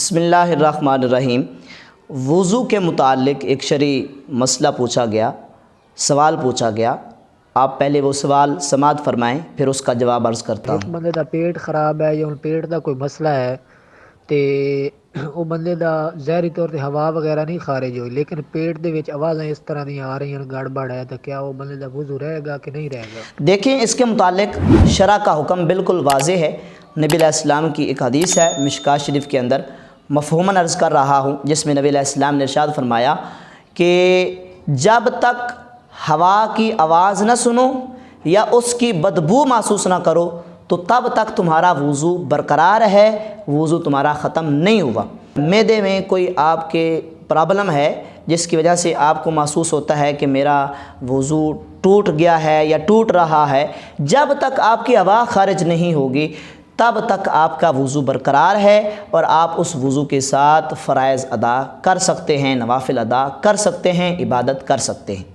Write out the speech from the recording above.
بسم اللہ الرحمن الرحیم۔ وضو کے متعلق ایک شرعی مسئلہ پوچھا گیا، سوال پوچھا گیا۔ آپ پہلے وہ سوال سماعت فرمائیں، پھر اس کا جواب عرض کرتا جس ہوں۔ بندے دا پیٹ خراب ہے یا پیٹ دا کوئی مسئلہ ہے تے وہ بندے دا ظاہری طور تے ہوا وغیرہ نہیں خارج ہوئی، لیکن پیٹ دے وچ آوازیں اس طرح دی آ رہی ہیں، گڑبڑ ہے، تو کیا وہ بندے دا وضو رہے گا کہ نہیں رہے گا؟ دیکھیں، اس کے متعلق شرع کا حکم بالکل واضح ہے۔ نبی علیہ السلام کی ایک حدیث ہے مشکوٰۃ شریف کے اندر، مفہوماً عرض کر رہا ہوں، جس میں نبی علیہ السلام نے ارشاد فرمایا کہ جب تک ہوا کی آواز نہ سنو یا اس کی بدبو محسوس نہ کرو تو تب تک تمہارا وضو برقرار ہے، وضو تمہارا ختم نہیں ہوا۔ معدے میں کوئی آپ کے پرابلم ہے جس کی وجہ سے آپ کو محسوس ہوتا ہے کہ میرا وضو ٹوٹ گیا ہے یا ٹوٹ رہا ہے، جب تک آپ کی ہوا خارج نہیں ہوگی تب تک آپ کا وضو برقرار ہے، اور آپ اس وضو کے ساتھ فرائض ادا کر سکتے ہیں، نوافل ادا کر سکتے ہیں، عبادت کر سکتے ہیں۔